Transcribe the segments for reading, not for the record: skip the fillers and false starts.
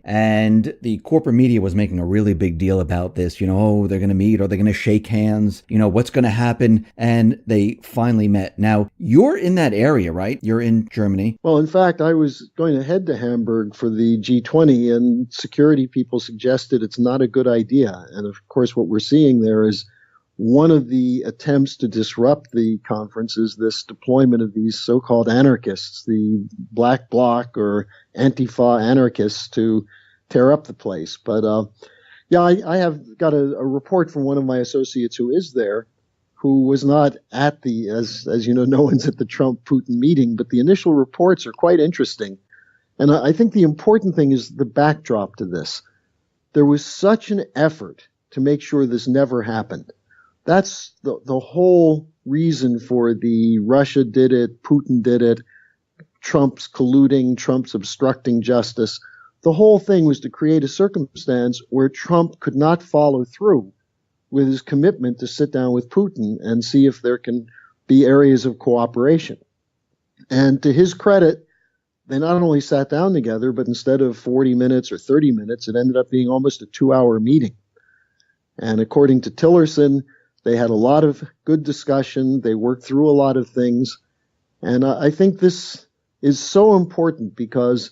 And the corporate media was making a really big deal about this. Oh, they're going to meet, or they're going to shake hands. What's going to happen? And they finally met. Now, you're in that area, right? You're in Germany. Well, in fact, I was going to head to Hamburg for the G20, and security people suggested it's not a good idea. And of course, what we're seeing there is one of the attempts to disrupt the conference is this deployment of these so-called anarchists, the Black Bloc or Antifa anarchists, to tear up the place. But I have got a report from one of my associates who is there, who was not at the, as you know, no one's at the Trump-Putin meeting, but the initial reports are quite interesting. And I think the important thing is the backdrop to this. There was such an effort to make sure this never happened. That's the whole reason for the Russia did it, Putin did it, Trump's colluding, Trump's obstructing justice. The whole thing was to create a circumstance where Trump could not follow through with his commitment to sit down with Putin and see if there can be areas of cooperation. And to his credit, they not only sat down together, but instead of 40 minutes or 30 minutes, it ended up being almost a 2-hour meeting. And according to Tillerson, they had a lot of good discussion. They worked through a lot of things. And I think this is so important because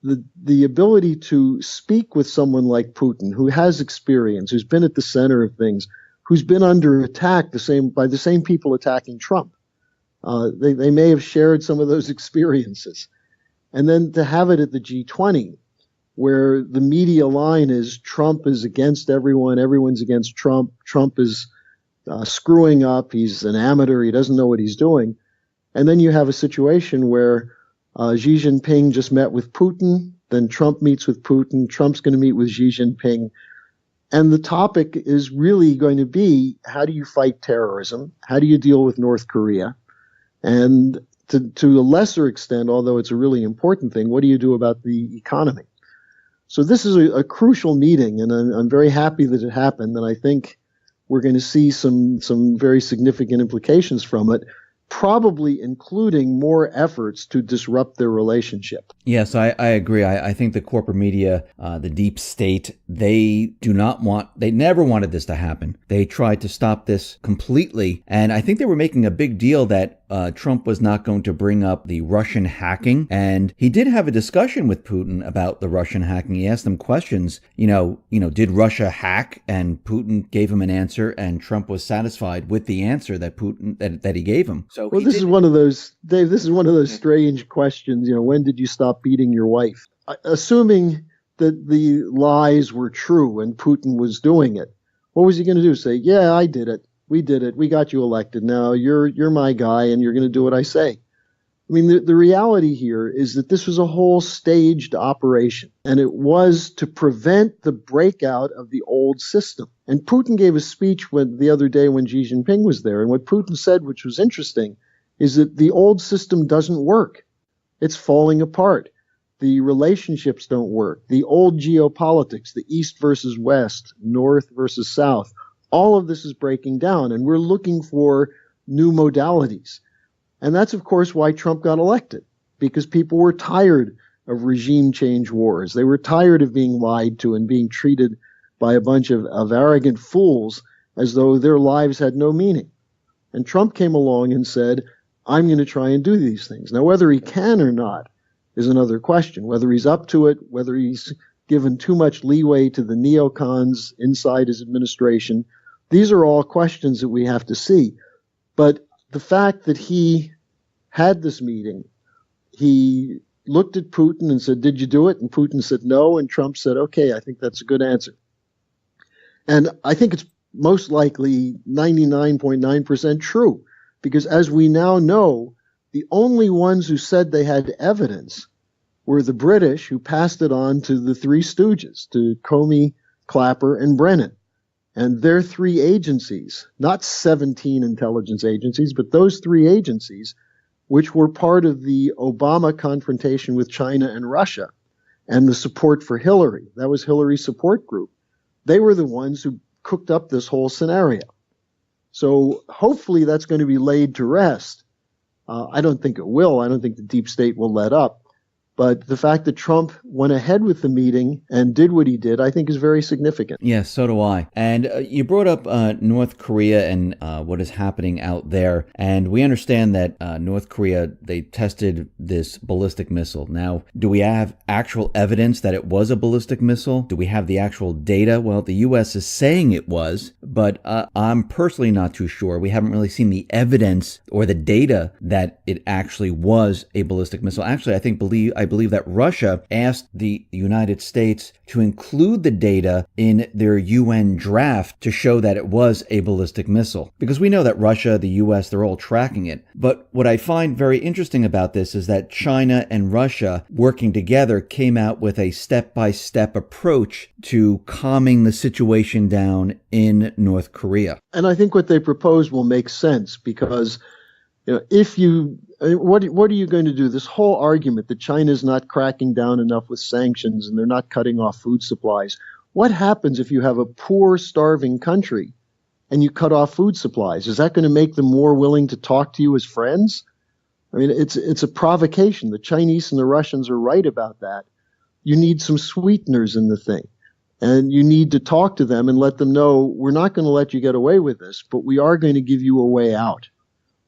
the ability to speak with someone like Putin, who has experience, who's been at the center of things, who's been under attack by the same people attacking Trump. They may have shared some of those experiences. And then to have it at the G20, where the media line is Trump is against everyone, everyone's against Trump, Trump is screwing up, he's an amateur, he doesn't know what he's doing. And then you have a situation where Xi Jinping just met with Putin, then Trump meets with Putin, Trump's going to meet with Xi Jinping. And the topic is really going to be, how do you fight terrorism? How do you deal with North Korea? And to a lesser extent, although it's a really important thing, what do you do about the economy? So this is a crucial meeting, and I'm very happy that it happened, and I think we're going to see some very significant implications from it, probably including more efforts to disrupt their relationship. Yes, I agree. I think the corporate media, the deep state, they never wanted this to happen. They tried to stop this completely. And I think they were making a big deal that Trump was not going to bring up the Russian hacking. And he did have a discussion with Putin about the Russian hacking. He asked him questions, did Russia hack? And Putin gave him an answer, and Trump was satisfied with the answer that that he gave him. So this is one of those, Dave, this is one of those strange questions, when did you stop beating your wife? Assuming that the lies were true and Putin was doing it, what was he going to do? Say, yeah, I did it. We did it. We got you elected. Now you're my guy and you're going to do what I say. I mean, the reality here is that this was a whole staged operation, and it was to prevent the breakout of the old system. And Putin gave a speech the other day when Xi Jinping was there, and what Putin said, which was interesting, is that the old system doesn't work. It's falling apart. The relationships don't work. The old geopolitics, the East versus West, North versus South, all of this is breaking down, and we're looking for new modalities. And that's, of course, why Trump got elected, because people were tired of regime change wars. They were tired of being lied to and being treated by a bunch of arrogant fools as though their lives had no meaning. And Trump came along and said, I'm going to try and do these things. Now, whether he can or not is another question. Whether he's up to it, whether he's given too much leeway to the neocons inside his administration, these are all questions that we have to see. But the fact that he had this meeting, he looked at Putin and said, did you do it? And Putin said no, and Trump said, okay, I think that's a good answer. And I think it's most likely 99.9% true, because as we now know, the only ones who said they had evidence were the British, who passed it on to the three stooges, to Comey, Clapper, and Brennan. And their three agencies, not 17 intelligence agencies, but those three agencies, which were part of the Obama confrontation with China and Russia and the support for Hillary. That was Hillary's support group. They were the ones who cooked up this whole scenario. So hopefully that's going to be laid to rest. I don't think it will. I don't think the deep state will let up. But the fact that Trump went ahead with the meeting and did what he did, I think is very significant. Yes, so do I. And you brought up North Korea and what is happening out there. And we understand that North Korea, they tested this ballistic missile. Now, do we have actual evidence that it was a ballistic missile? Do we have the actual data? Well, the U.S. is saying it was, but I'm personally not too sure. We haven't really seen the evidence or the data that it actually was a ballistic missile. Actually, I believe that Russia asked the United States to include the data in their UN draft to show that it was a ballistic missile. Because we know that Russia, the US, they're all tracking it. But what I find very interesting about this is that China and Russia, working together, came out with a step-by-step approach to calming the situation down in North Korea. And I think what they proposed will make sense because, if you what are you going to do? This whole argument that China's not cracking down enough with sanctions and they're not cutting off food supplies. What happens if you have a poor, starving country and you cut off food supplies? Is that going to make them more willing to talk to you as friends? I mean, it's a provocation. The Chinese and the Russians are right about that. You need some sweeteners in the thing. And you need to talk to them and let them know, we're not going to let you get away with this, but we are going to give you a way out.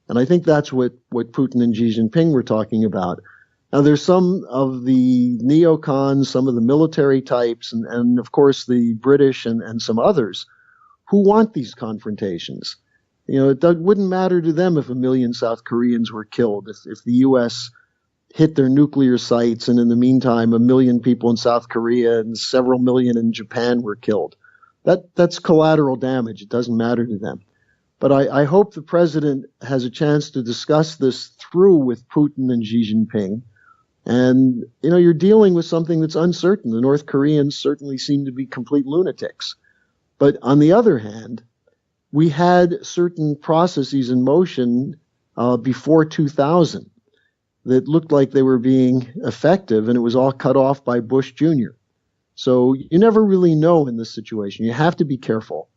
And I think that's what Putin and Xi Jinping were talking about. Now, there's some of the neocons, some of the military types, and of course the British and some others who want these confrontations. It wouldn't matter to them if 1 million South Koreans were killed, if the U.S. hit their nuclear sites and in the meantime 1 million people in South Korea and several million in Japan were killed. That's collateral damage. It doesn't matter to them. But I hope the president has a chance to discuss this through with Putin and Xi Jinping. And, you're dealing with something that's uncertain. The North Koreans certainly seem to be complete lunatics. But on the other hand, we had certain processes in motion before 2000 that looked like they were being effective, and it was all cut off by Bush Jr. So you never really know in this situation. You have to be careful.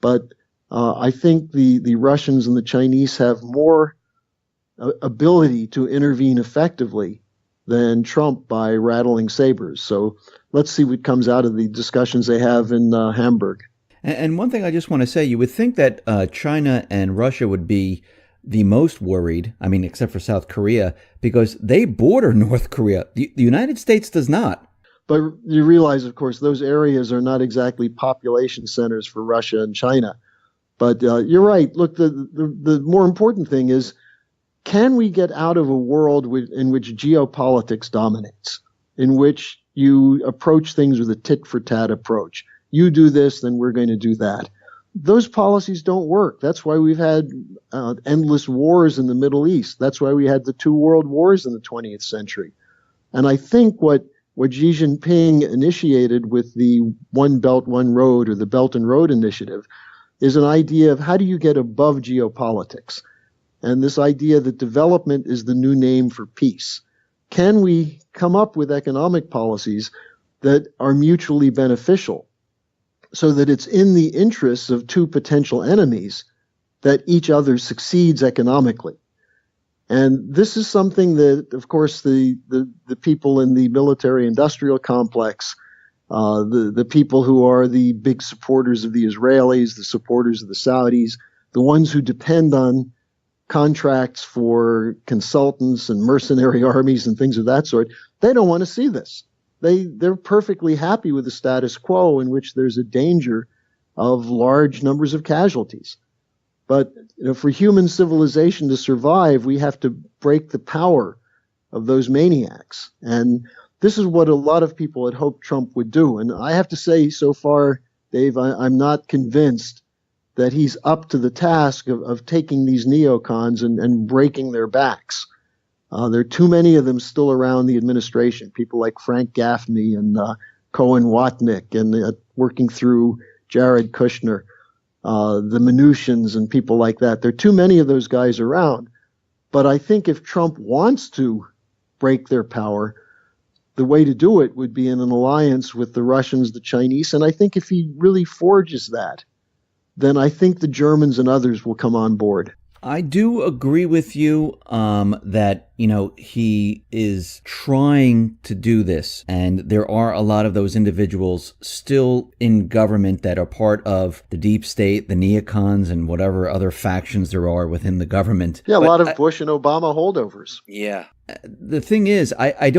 But I think the Russians and the Chinese have more ability to intervene effectively than Trump by rattling sabers. So let's see what comes out of the discussions they have in Hamburg. And one thing I just want to say, you would think that China and Russia would be the most worried, except for South Korea, because they border North Korea. The United States does not. But you realize, of course, those areas are not exactly population centers for Russia and China. But you're right. Look, the more important thing is, can we get out of a world in which geopolitics dominates, in which you approach things with a tit-for-tat approach? You do this, then we're going to do that. Those policies don't work. That's why we've had endless wars in the Middle East. That's why we had the 2 world wars in the 20th century. And I think what Xi Jinping initiated with the One Belt, One Road, or the Belt and Road Initiative, is an idea of how do you get above geopolitics? And this idea that development is the new name for peace. Can we come up with economic policies that are mutually beneficial so that it's in the interests of 2 potential enemies that each other succeeds economically? And this is something that, of course, the people in the military-industrial complex, the people who are the big supporters of the Israelis, the supporters of the Saudis, the ones who depend on contracts for consultants and mercenary armies and things of that sort, they don't want to see this. They're perfectly happy with the status quo in which there's a danger of large numbers of casualties. But for human civilization to survive, we have to break the power of those maniacs. And this is what a lot of people had hoped Trump would do. And I have to say, so far, Dave, I'm not convinced that he's up to the task of taking these neocons and breaking their backs. There are too many of them still around the administration, people like Frank Gaffney and Cohen Watnick, and working through Jared Kushner, the Mnuchins and people like that. There are too many of those guys around. But I think if Trump wants to break their power, the way to do it would be in an alliance with the Russians, the Chinese. And I think if he really forges that, then I think the Germans and others will come on board. I do agree with you that, he is trying to do this. And there are a lot of those individuals still in government that are part of the deep state, the neocons, and whatever other factions there are within the government. Yeah, a lot of Bush and Obama holdovers. Yeah. The thing is, I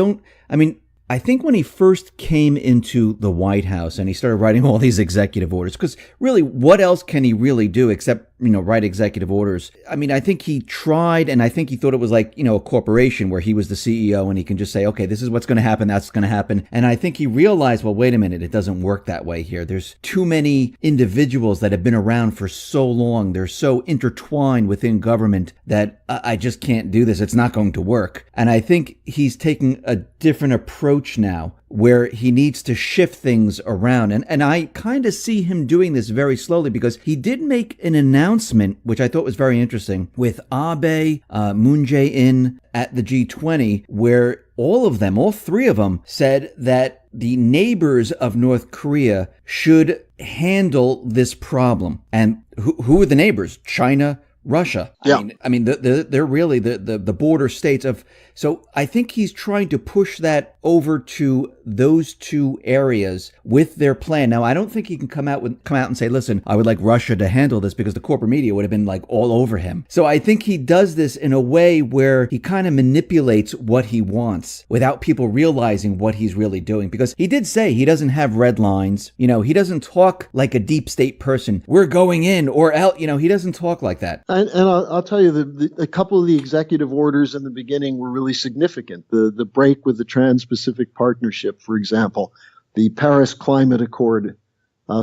think when he first came into the White House and he started writing all these executive orders, because really, what else can he really do except, write executive orders? I think he tried, and I think he thought it was like, a corporation where he was the CEO and he can just say, okay, this is what's going to happen, that's going to happen. And I think he realized, well, wait a minute, it doesn't work that way here. There's too many individuals that have been around for so long. They're so intertwined within government that I just can't do this. It's not going to work. And I think he's taking a different approach now, where he needs to shift things around. And I kind of see him doing this very slowly, because he did make an announcement, which I thought was very interesting, with Abe, Moon Jae-in at the G20, where all three of them said that the neighbors of North Korea should handle this problem. And who are the neighbors? China, Russia. Yeah. They're really the border states of. So I think he's trying to push that over to those two areas with their plan. Now, I don't think he can come out and say, listen, I would like Russia to handle this, because the corporate media would have been like all over him. So I think he does this in a way where he kind of manipulates what he wants without people realizing what he's really doing. Because he did say he doesn't have red lines. He doesn't talk like a deep state person. We're going in or out. He doesn't talk like that. And I'll tell you, a couple of the executive orders in the beginning were really significant. The break with the Trans-Pacific Partnership, for example, the Paris Climate Accord,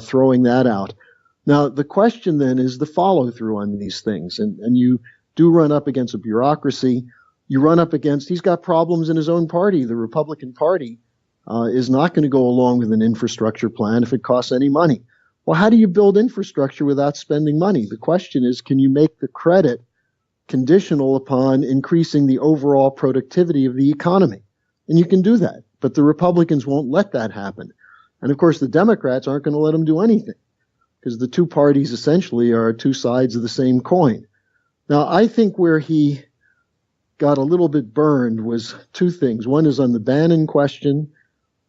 throwing that out. Now, the question then is the follow-through on these things. And you do run up against a bureaucracy. You run up against, he's got problems in his own party. The Republican Party is not going to go along with an infrastructure plan if it costs any money. Well, how do you build infrastructure without spending money? The question is, can you make the credit conditional upon increasing the overall productivity of the economy? And you can do that, but the Republicans won't let that happen. And of course, the Democrats aren't going to let them do anything, because the two parties essentially are two sides of the same coin. Now, I think where he got a little bit burned was two things. One is on the Bannon question.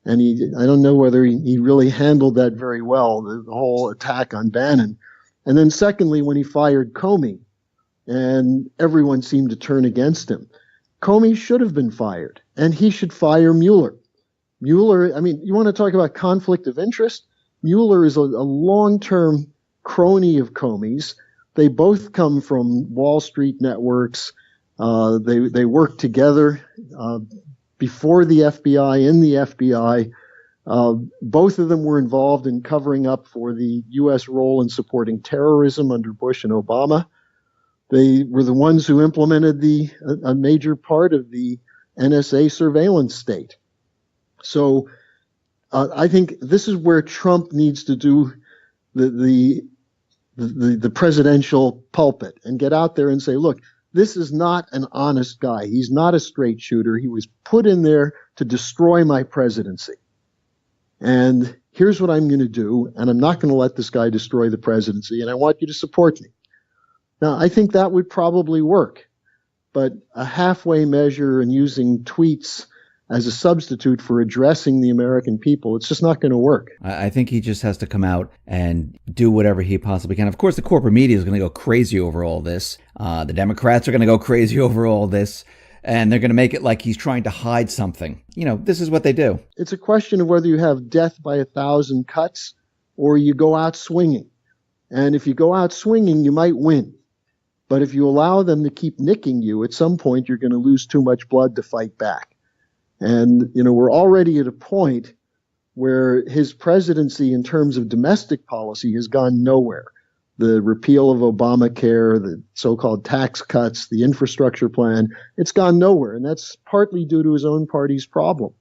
And I don't know whether he really handled that very well, the whole attack on Bannon. And then secondly, when he fired Comey, and everyone seemed to turn against him. Comey should have been fired, and he should fire Mueller. Mueller, you want to talk about conflict of interest? Mueller is a long-term crony of Comey's. They both come from Wall Street networks. They worked together before the FBI, in the FBI. Both of them were involved in covering up for the U.S. role in supporting terrorism under Bush and Obama. They were the ones who implemented a major part of the NSA surveillance state. So I think this is where Trump needs to do the presidential pulpit and get out there and say, look, this is not an honest guy. He's not a straight shooter. He was put in there to destroy my presidency. And here's what I'm going to do, and I'm not going to let this guy destroy the presidency, and I want you to support me. Now, I think that would probably work, but a halfway measure and using tweets as a substitute for addressing the American people, it's just not going to work. I think he just has to come out and do whatever he possibly can. Of course, the corporate media is going to go crazy over all this. The Democrats are going to go crazy over all this, and they're going to make it like he's trying to hide something. This is what they do. It's a question of whether you have death by 1,000 cuts or you go out swinging. And if you go out swinging, you might win. But if you allow them to keep nicking you, at some point you're going to lose too much blood to fight back. And, we're already at a point where his presidency in terms of domestic policy has gone nowhere. The repeal of Obamacare, the so-called tax cuts, the infrastructure plan, it's gone nowhere. And that's partly due to his own party's problem.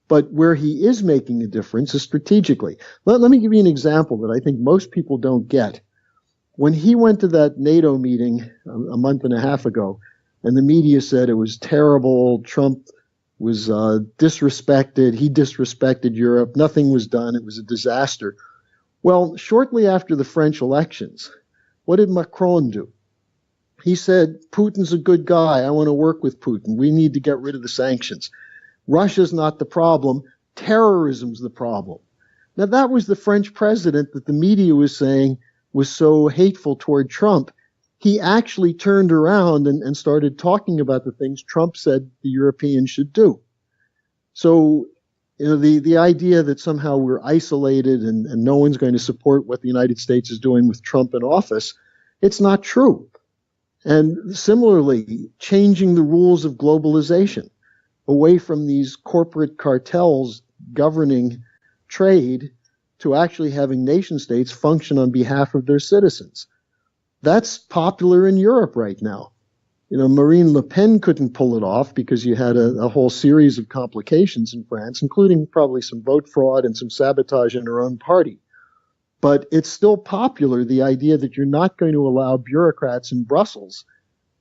But where he is making a difference is strategically. Let me give you an example that I think most people don't get. When he went to that NATO meeting a month and a half ago, and the media said it was terrible, Trump was disrespected, he disrespected Europe, nothing was done, it was a disaster. Well, shortly after the French elections, what did Macron do? He said, Putin's a good guy. I want to work with Putin. We need to get rid of the sanctions. Russia's not the problem. Terrorism's the problem. Now, that was the French president that the media was saying was so hateful toward Trump. He actually turned around and started talking about the things Trump said the Europeans should do. So, the idea that somehow we're isolated and no one's going to support what the United States is doing with Trump in office, it's not true. And similarly, changing the rules of globalization away from these corporate cartels governing trade to actually having nation states function on behalf of their citizens. That's popular in Europe right now. Marine Le Pen couldn't pull it off because you had a whole series of complications in France, including probably some vote fraud and some sabotage in her own party. But it's still popular, the idea that you're not going to allow bureaucrats in Brussels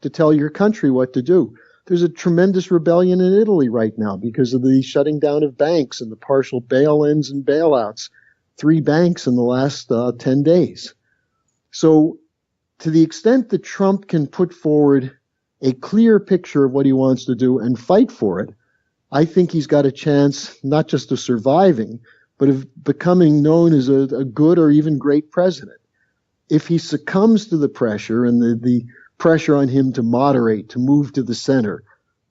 to tell your country what to do. There's a tremendous rebellion in Italy right now because of the shutting down of banks and the partial bail-ins and bailouts. 3 banks in the last 10 days. So to the extent that Trump can put forward a clear picture of what he wants to do and fight for it, I think he's got a chance not just of surviving, but of becoming known as a good or even great president. If he succumbs to the pressure and the pressure on him to moderate, to move to the center,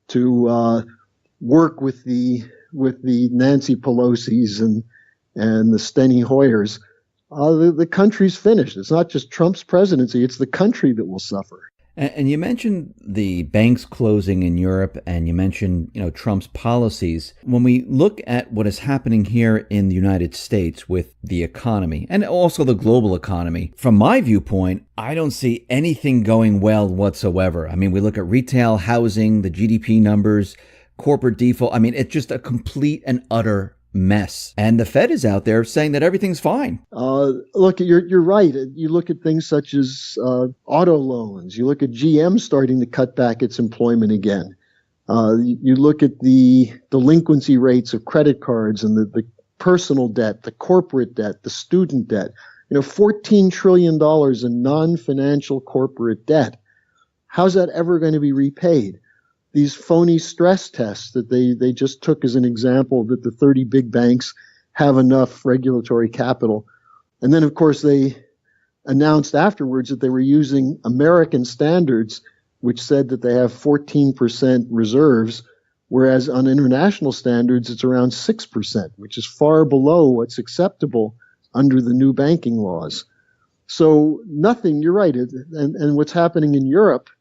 to work with the Nancy Pelosi's and the Steny Hoyers, the country's finished. It's not just Trump's presidency, it's the country that will suffer. And you mentioned the banks closing in Europe, and you mentioned, Trump's policies. When we look at what is happening here in the United States with the economy and also the global economy, from my viewpoint, I don't see anything going well whatsoever. I mean, we look at retail, housing, the GDP numbers, corporate default. I mean, it's just a complete and utter mess. And the Fed is out there saying that everything's fine. Look, you're right. You look at things such as auto loans. You look at GM starting to cut back its employment again. You look at the delinquency rates of credit cards and the personal debt, the corporate debt, the student debt. $14 trillion in non-financial corporate debt. How's that ever going to be repaid? These phony stress tests that they just took as an example that the 30 big banks have enough regulatory capital. And then, of course, they announced afterwards that they were using American standards, which said that they have 14% reserves, whereas on international standards, it's around 6%, which is far below what's acceptable under the new banking laws. So nothing, you're right. And what's happening in Europe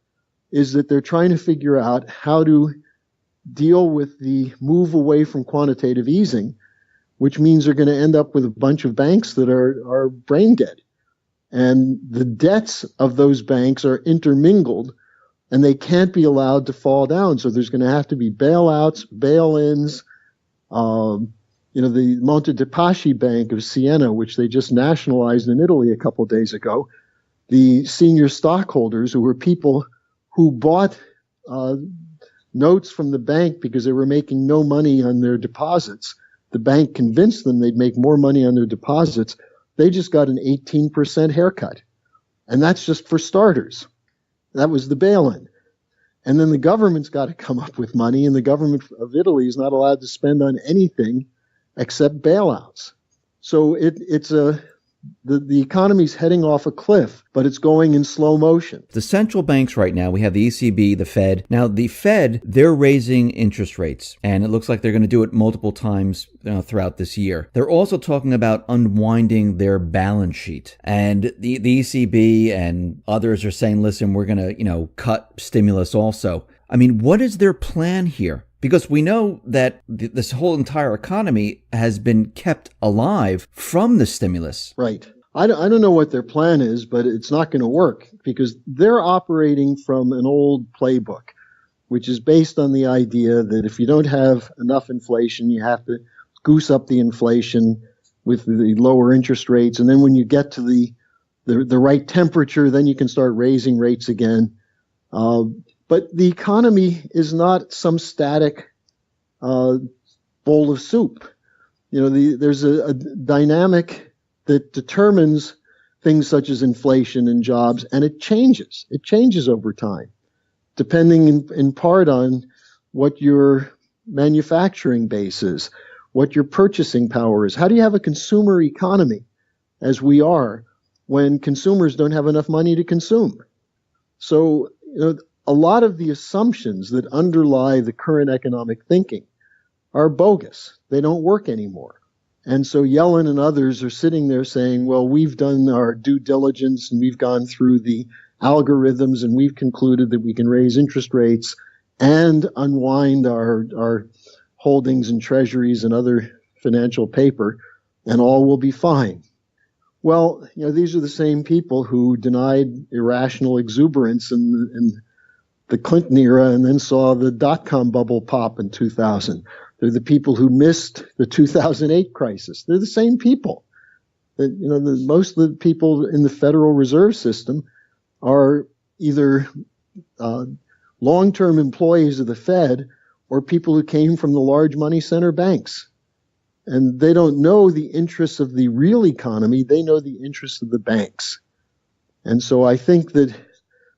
is that they're trying to figure out how to deal with the move away from quantitative easing, which means they're going to end up with a bunch of banks that are brain dead. And the debts of those banks are intermingled, and they can't be allowed to fall down. So there's going to have to be bailouts, bail-ins. The Monte dei Paschi Bank of Siena, which they just nationalized in Italy a couple of days ago, the senior stockholders, who were people who bought notes from the bank because they were making no money on their deposits. The bank convinced them they'd make more money on their deposits. They just got an 18% haircut. And that's just for starters. That was the bail-in. And then the government's got to come up with money, and the government of Italy is not allowed to spend on anything except bailouts. So the economy's heading off a cliff, but it's going in slow motion. The central banks right now, we have the ECB, the Fed. Now, the Fed, they're raising interest rates, and it looks like they're going to do it multiple times throughout this year. They're also talking about unwinding their balance sheet. And the ECB and others are saying, listen, we're going to, cut stimulus also. I mean, what is their plan here? Because we know that this whole entire economy has been kept alive from the stimulus. Right. I don't know what their plan is, but it's not going to work because they're operating from an old playbook, which is based on the idea that if you don't have enough inflation, you have to goose up the inflation with the lower interest rates. And then when you get to the right temperature, then you can start raising rates again. But the economy is not some static bowl of soup. There's a dynamic that determines things such as inflation and jobs, and it changes. It changes over time, depending in part on what your manufacturing base is, what your purchasing power is. How do you have a consumer economy, as we are, when consumers don't have enough money to consume? So, a lot of the assumptions that underlie the current economic thinking are bogus. They don't work anymore. And so Yellen and others are sitting there saying, well, we've done our due diligence and we've gone through the algorithms and we've concluded that we can raise interest rates and unwind our holdings and treasuries and other financial paper, and all will be fine. Well, these are the same people who denied irrational exuberance in the Clinton era and then saw the dot-com bubble pop in 2000. They're the people who missed the 2008 crisis. They're the same people. Most of the people in the Federal Reserve System are either long-term employees of the Fed or people who came from the large money center banks. And they don't know the interests of the real economy. They know the interests of the banks. And so I think that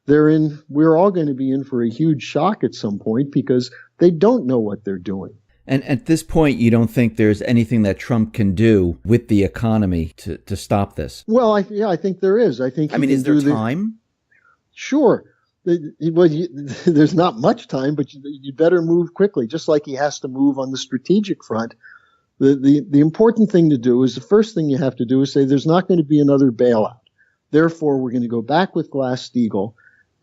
we're all going to be in for a huge shock at some point because they don't know what they're doing. And at this point, you don't think there's anything that Trump can do with the economy to stop this? Well, I think there is. Is there time? Sure. There's not much time, but you better move quickly, just like he has to move on the strategic front. The important thing to do is the first thing you have to do is say there's not going to be another bailout. Therefore, we're going to go back with Glass-Steagall.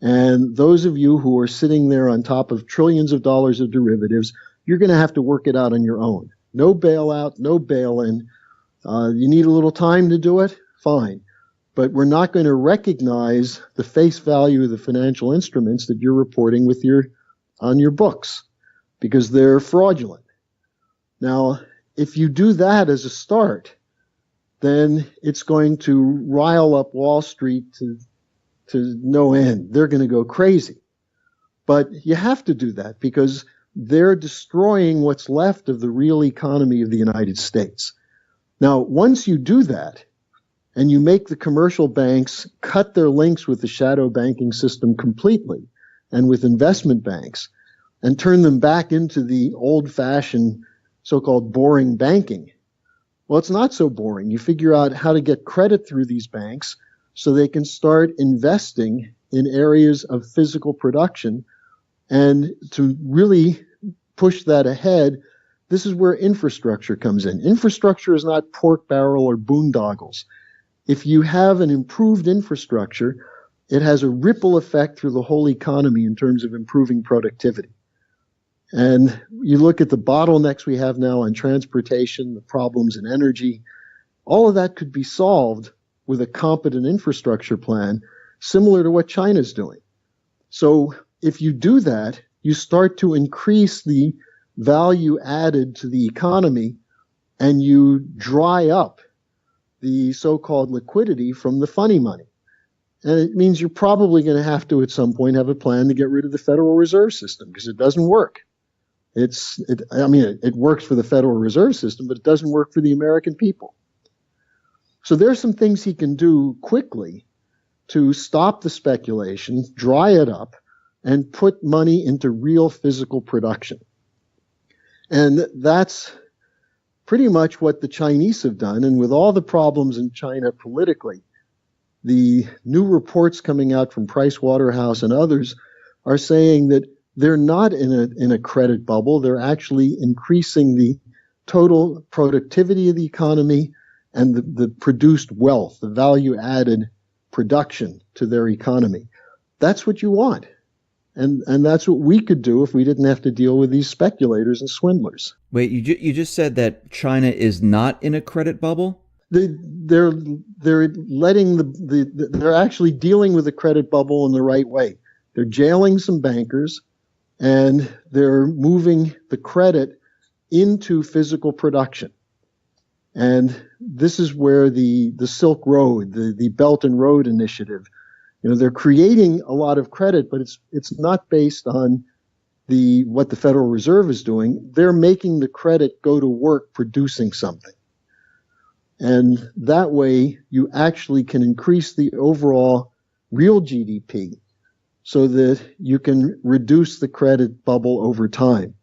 And those of you who are sitting there on top of trillions of dollars of derivatives, you're going to have to work it out on your own. No bailout, no bail-in. You need a little time to do it? Fine. But we're not going to recognize the face value of the financial instruments that you're reporting on your books because they're fraudulent. Now, if you do that as a start, then it's going to rile up Wall Street to no end. They're going to go crazy. But you have to do that because they're destroying what's left of the real economy of the United States. Now, once you do that, and you make the commercial banks cut their links with the shadow banking system completely and with investment banks and turn them back into the old-fashioned so-called boring banking, well, it's not so boring. You figure out how to get credit through these banks so they can start investing in areas of physical production. And to really push that ahead, this is where infrastructure comes in. Infrastructure is not pork barrel or boondoggles. If you have an improved infrastructure, it has a ripple effect through the whole economy in terms of improving productivity. And you look at the bottlenecks we have now on transportation, the problems in energy, all of that could be solved with a competent infrastructure plan similar to what China's doing. So if you do that, you start to increase the value added to the economy and you dry up the so-called liquidity from the funny money. And it means you're probably going to have to, at some point, have a plan to get rid of the Federal Reserve System because it doesn't work. It works for the Federal Reserve System, but it doesn't work for the American people. So there's some things he can do quickly to stop the speculation, dry it up, and put money into real physical production. And that's pretty much what the Chinese have done. And with all the problems in China politically, the new reports coming out from Price Waterhouse and others are saying that they're not in a credit bubble. They're actually increasing the total productivity of the economy and the produced wealth, the value added production to their economy. That's what you want. And that's what we could do if we didn't have to deal with these speculators and swindlers. Wait, you just said that China is not in a credit bubble? They're letting they're actually dealing with the credit bubble in the right way. They're jailing some bankers and they're moving the credit into physical production. And this is where the Silk Road, the Belt and Road Initiative, they're creating a lot of credit, but it's not based on what the Federal Reserve is doing. They're making the credit go to work producing something. And that way you actually can increase the overall real GDP so that you can reduce the credit bubble over time.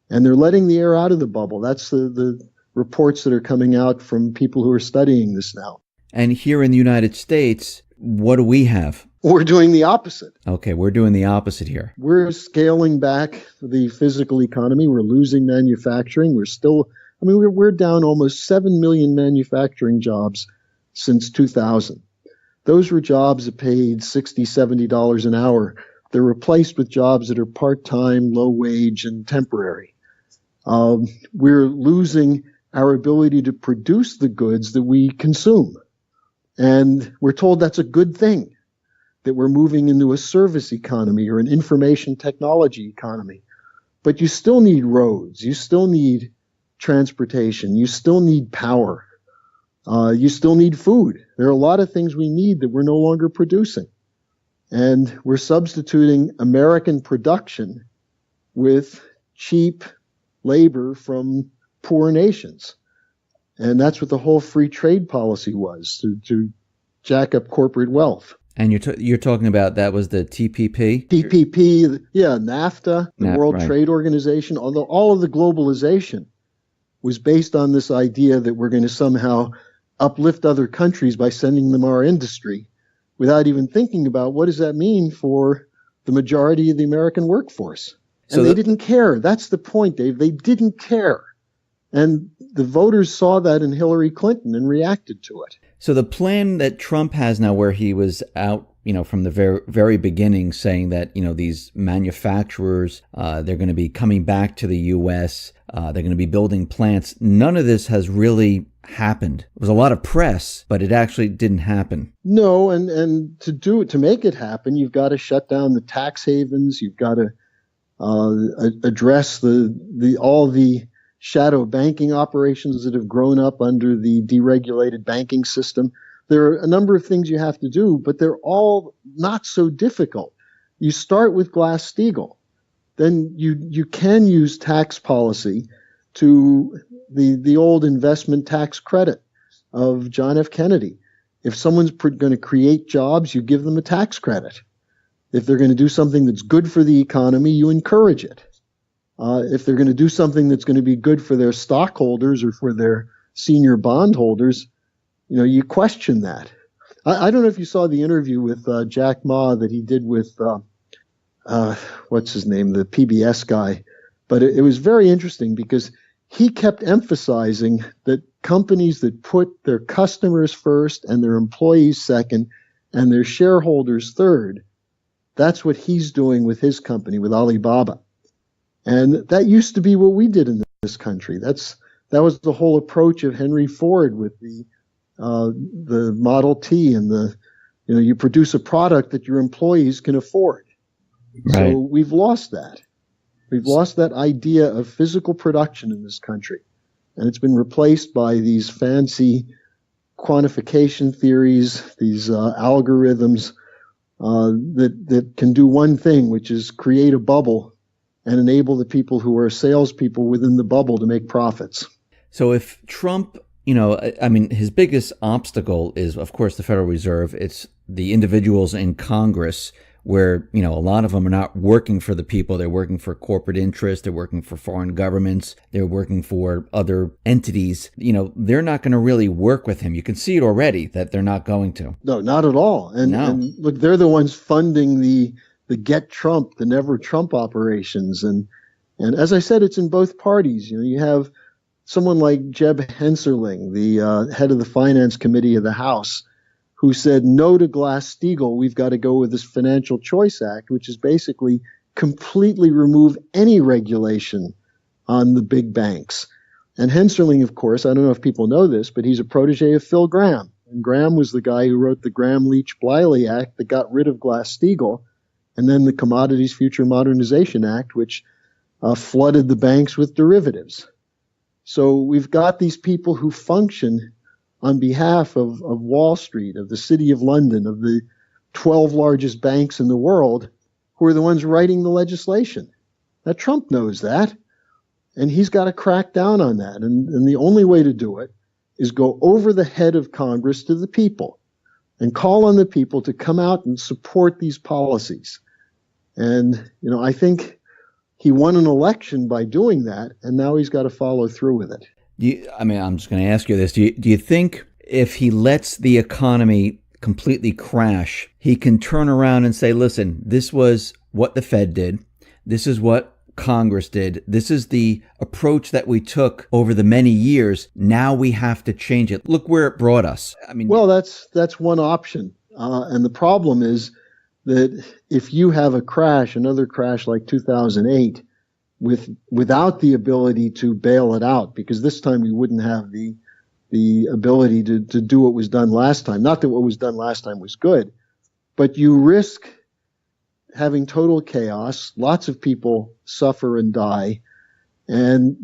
And they're letting the air out of the bubble. That's the reports that are coming out from people who are studying this now. And here in the United States, what do we have? We're doing the opposite. Okay, we're doing the opposite here. We're scaling back the physical economy. We're losing manufacturing. We're down almost 7 million manufacturing jobs since 2000. Those were jobs that paid $60, $70 an hour. They're replaced with jobs that are part-time, low wage, and temporary. We're losing our ability to produce the goods that we consume. And we're told that's a good thing, that we're moving into a service economy or an information technology economy. But you still need roads. You still need transportation. You still need power. You still need food. There are a lot of things we need that we're no longer producing. And we're substituting American production with cheap labor from poor nations. And that's what the whole free trade policy was, to jack up corporate wealth. And you're talking about that was the TPP? TPP, yeah, NAFTA, the World Trade Organization, although all of the globalization was based on this idea that we're going to somehow uplift other countries by sending them our industry without even thinking about what does that mean for the majority of the American workforce. And they didn't care. That's the point, Dave. They didn't care. And the voters saw that in Hillary Clinton and reacted to it. So the plan that Trump has now, where he was out, from the very, very beginning saying that, these manufacturers, they're going to be coming back to the U.S., they're going to be building plants. None of this has really happened. It was a lot of press, but it actually didn't happen. No, and to make it happen, you've got to shut down the tax havens. You've got to address all the shadow banking operations that have grown up under the deregulated banking system. There are a number of things you have to do, but they're all not so difficult. You start with Glass-Steagall. Then you can use tax policy to the old investment tax credit of John F. Kennedy. If someone's going to create jobs, you give them a tax credit. If they're going to do something that's good for the economy, you encourage it. If they're going to do something that's going to be good for their stockholders or for their senior bondholders, you question that. I don't know if you saw the interview with Jack Ma that he did with, what's his name, the PBS guy. But it was very interesting because he kept emphasizing that companies that put their customers first and their employees second and their shareholders third, that's what he's doing with his company, with Alibaba. And that used to be what we did in this country. That was the whole approach of Henry Ford with the Model T and you produce a product that your employees can afford. Right. So we've lost that. We've lost that idea of physical production in this country. And it's been replaced by these fancy quantification theories, these algorithms that can do one thing, which is create a bubble and enable the people who are salespeople within the bubble to make profits. So if Trump, his biggest obstacle is, of course, the Federal Reserve. It's the individuals in Congress where, a lot of them are not working for the people. They're working for corporate interests. They're working for foreign governments. They're working for other entities. They're not going to really work with him. You can see it already that they're not going to. No, not at all. And look, they're the ones funding the Get Trump, the Never Trump operations. And as I said, it's in both parties. You have someone like Jeb Hensarling, the head of the Finance Committee of the House, who said no to Glass-Steagall. We've got to go with this Financial Choice Act, which is basically completely remove any regulation on the big banks. And Hensarling, of course, I don't know if people know this, but he's a protege of Phil Gramm. And Gramm was the guy who wrote the Gramm-Leach-Bliley Act that got rid of Glass-Steagall, and then the Commodities Future Modernization Act, which flooded the banks with derivatives. So we've got these people who function on behalf of Wall Street, of the City of London, of the 12 largest banks in the world, who are the ones writing the legislation. Now, Trump knows that, and he's got to crack down on that. And the only way to do it is go over the head of Congress to the people and call on the people to come out and support these policies. And, I think he won an election by doing that, and now he's got to follow through with it. I'm just going to ask you this. Do you think if he lets the economy completely crash, he can turn around and say, listen, this was what the Fed did. This is what Congress did. This is the approach that we took over the many years. Now we have to change it. Look where it brought us. Well, that's one option. And the problem is that if you have a crash, another crash like 2008, without the ability to bail it out, because this time we wouldn't have the ability to do what was done last time. Not that what was done last time was good, but you risk having total chaos, lots of people suffer and die, and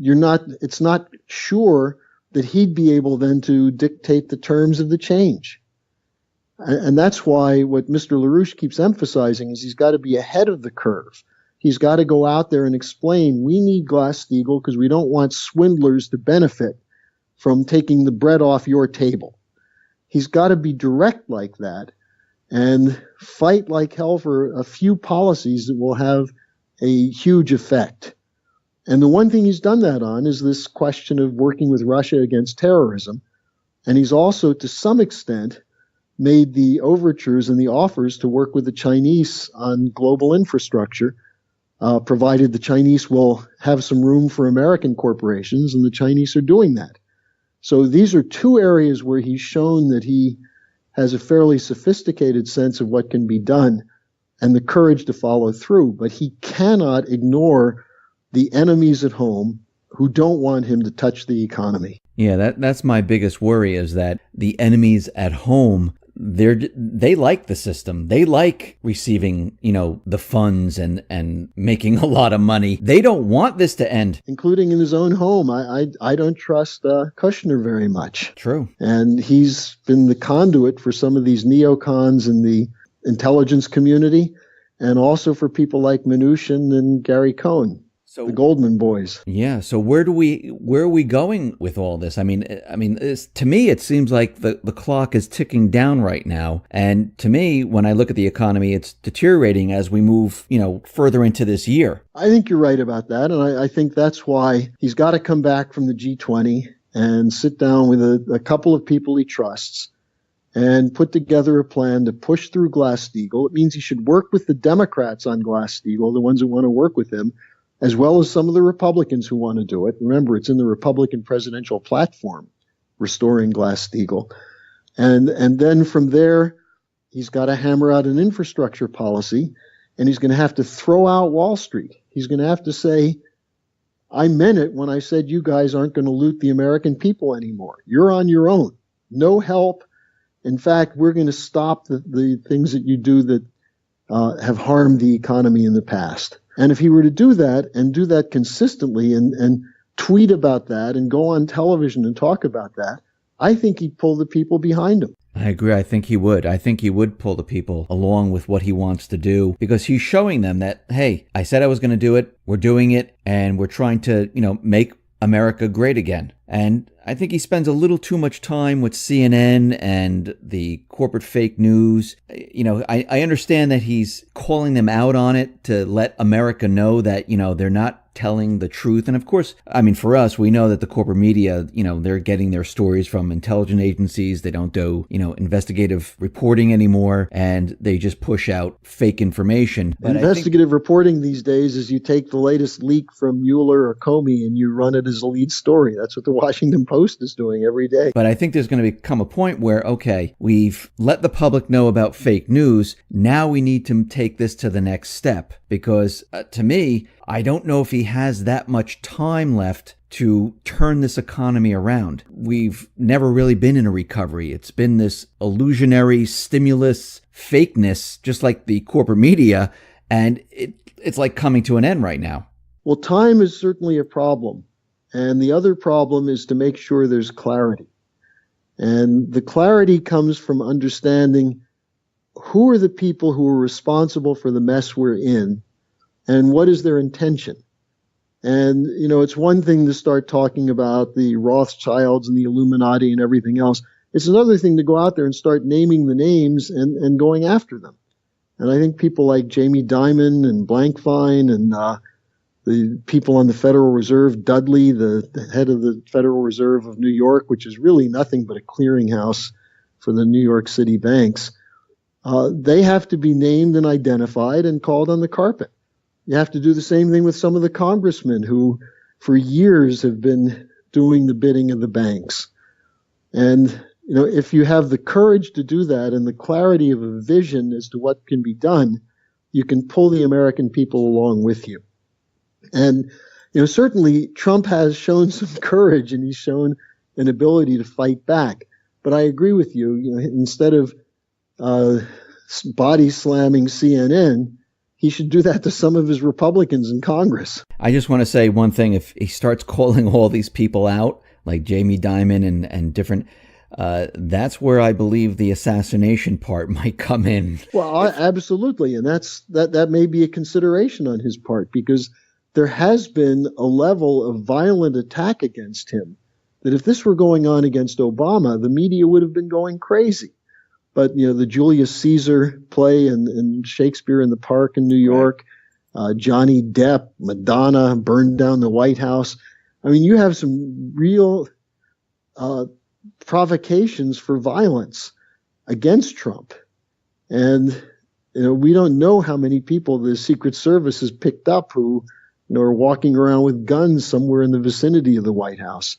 it's not sure that he'd be able then to dictate the terms of the change. And that's why what Mr. LaRouche keeps emphasizing is he's got to be ahead of the curve. He's got to go out there and explain, we need Glass-Steagall because we don't want swindlers to benefit from taking the bread off your table. He's got to be direct like that and fight like hell for a few policies that will have a huge effect. And the one thing he's done that on is this question of working with Russia against terrorism. And he's also, to some extent, made the overtures and the offers to work with the Chinese on global infrastructure, provided the Chinese will have some room for American corporations, and the Chinese are doing that. So these are two areas where he's shown that he has a fairly sophisticated sense of what can be done and the courage to follow through. But he cannot ignore the enemies at home who don't want him to touch the economy. Yeah, that's my biggest worry, is that the enemies at home, they like the system. They like receiving, the funds and making a lot of money. They don't want this to end. Including in his own home. I don't trust Kushner very much. True. And he's been the conduit for some of these neocons in the intelligence community, and also for people like Mnuchin and Gary Cohn. So the Goldman boys. Yeah. So where are we going with all this? To me, it seems like the clock is ticking down right now. And to me, when I look at the economy, it's deteriorating as we move, further into this year. I think you're right about that. And I think that's why he's got to come back from the G20 and sit down with a couple of people he trusts and put together a plan to push through Glass-Steagall. It means he should work with the Democrats on Glass-Steagall, the ones who want to work with him, as well as some of the Republicans who want to do it. Remember, it's in the Republican presidential platform, restoring Glass-Steagall. And then from there, he's got to hammer out an infrastructure policy, and he's going to have to throw out Wall Street. He's going to have to say, I meant it when I said you guys aren't going to loot the American people anymore. You're on your own. No help. In fact, we're going to stop the things that you do that have harmed the economy in the past. And if he were to do that and do that consistently and tweet about that and go on television and talk about that, I think he'd pull the people behind him. I agree. I think he would. I think he would pull the people along with what he wants to do, because he's showing them that, hey, I said I was going to do it. We're doing it, and we're trying to, make America great again. And I think he spends a little too much time with CNN and the corporate fake news. I understand that he's calling them out on it to let America know that, they're not telling the truth. And of course, for us, we know that the corporate media, they're getting their stories from intelligence agencies. They don't do, investigative reporting anymore, and they just push out fake information. But investigative reporting these days is you take the latest leak from Mueller or Comey and you run it as a lead story. That's what the Washington Post is doing every day. But I think there's going to become a point where, okay, we've let the public know about fake news. Now we need to take this to the next step, because to me, I don't know if he has that much time left to turn this economy around. We've never really been in a recovery. It's been this illusionary stimulus fakeness, just like the corporate media, and it's like coming to an end right now. Well, time is certainly a problem. And the other problem is to make sure there's clarity. And the clarity comes from understanding who are the people who are responsible for the mess we're in, and what is their intention. And, it's one thing to start talking about the Rothschilds and the Illuminati and everything else. It's another thing to go out there and start naming the names and going after them. And I think people like Jamie Dimon and Blankfein and the people on the Federal Reserve, Dudley, the head of the Federal Reserve of New York, which is really nothing but a clearinghouse for the New York City banks, they have to be named and identified and called on the carpet. You have to do the same thing with some of the congressmen who for years have been doing the bidding of the banks. And, if you have the courage to do that and the clarity of a vision as to what can be done, you can pull the American people along with you. And, certainly Trump has shown some courage and he's shown an ability to fight back. But I agree with you, instead of body slamming CNN, he should do that to some of his Republicans in Congress. I just want to say one thing. If he starts calling all these people out, like Jamie Dimon and different, that's where I believe the assassination part might come in. Well, absolutely. And that may be a consideration on his part, because there has been a level of violent attack against him that if this were going on against Obama, the media would have been going crazy. But, the Julius Caesar play and Shakespeare in the Park in New York, Johnny Depp, Madonna burned down the White House. I mean, you have some real provocations for violence against Trump. And, we don't know how many people the Secret Service has picked up who, are walking around with guns somewhere in the vicinity of the White House.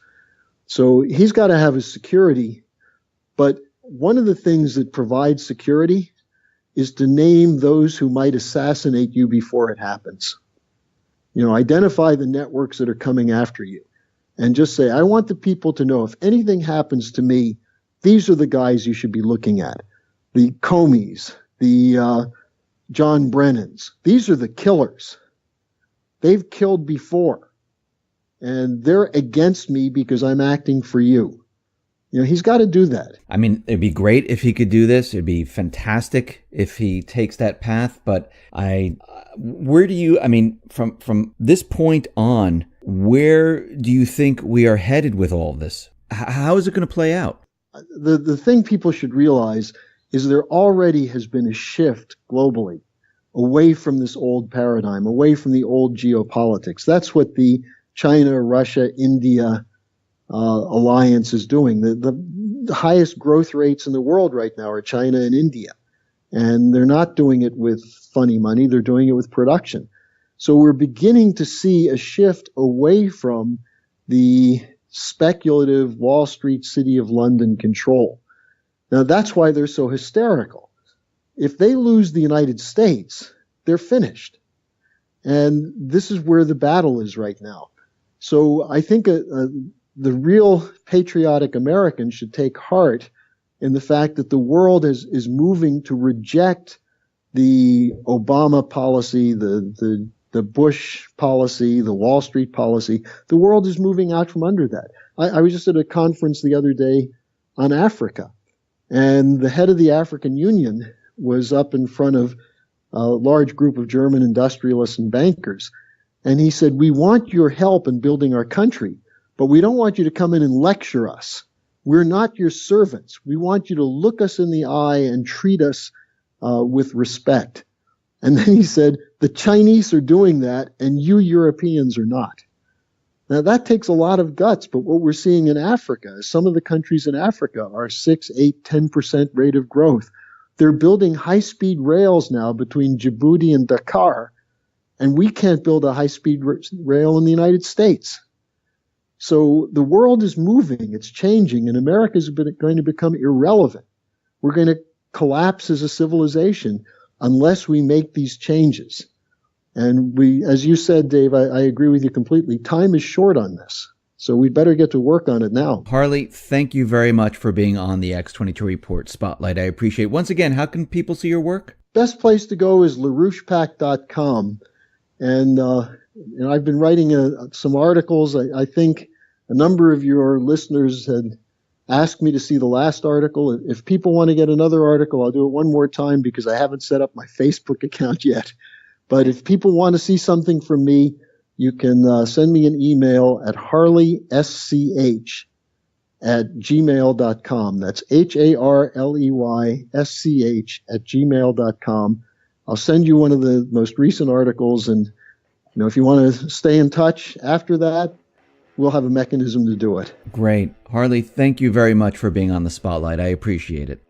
So he's got to have his security. But one of the things that provides security is to name those who might assassinate you before it happens. Identify the networks that are coming after you and just say, I want the people to know if anything happens to me, these are the guys you should be looking at. The Comeys, the John Brennans. These are the killers. They've killed before. And they're against me because I'm acting for you. He's got to do that. I mean, it'd be great if he could do this. It'd be fantastic if he takes that path. But where do you, from this point on, where do you think we are headed with all this? How is it going to play out? The thing people should realize is there already has been a shift globally away from this old paradigm, away from the old geopolitics. That's what the China, Russia, India alliance is doing. The highest growth rates in the world right now are China and India. And they're not doing it with funny money. They're doing it with production. So we're beginning to see a shift away from the speculative Wall Street, City of London control. Now, that's why they're so hysterical. If they lose the United States, they're finished. And this is where the battle is right now. So I think the real patriotic American should take heart in the fact that the world is moving to reject the Obama policy, the Bush policy, the Wall Street policy. The world is moving out from under that. I was just at a conference the other day on Africa, and the head of the African Union was up in front of a large group of German industrialists and bankers. And he said, we want your help in building our country, but we don't want you to come in and lecture us. We're not your servants. We want you to look us in the eye and treat us with respect. And then he said, the Chinese are doing that, and you Europeans are not. Now, that takes a lot of guts, but what we're seeing in Africa, some of the countries in Africa are 6, 8, 10% rate of growth. They're building high-speed rails now between Djibouti and Dakar, and we can't build a high-speed rail in the United States. So the world is moving, it's changing, and America is going to become irrelevant. We're going to collapse as a civilization unless we make these changes. And we, as you said, Dave, I agree with you completely. Time is short on this. So we better get to work on it now. Harley, thank you very much for being on the X22 Report Spotlight. I appreciate it. Once again, how can people see your work? Best place to go is larouchepack.com. And I've been writing some articles. I think a number of your listeners had asked me to see the last article. If people want to get another article, I'll do it one more time because I haven't set up my Facebook account yet. But if people want to see something from me, you can send me an email at harleysch@gmail.com. That's harleysch@gmail.com. I'll send you one of the most recent articles, and if you want to stay in touch after that, we'll have a mechanism to do it. Great. Harley, thank you very much for being on the spotlight. I appreciate it.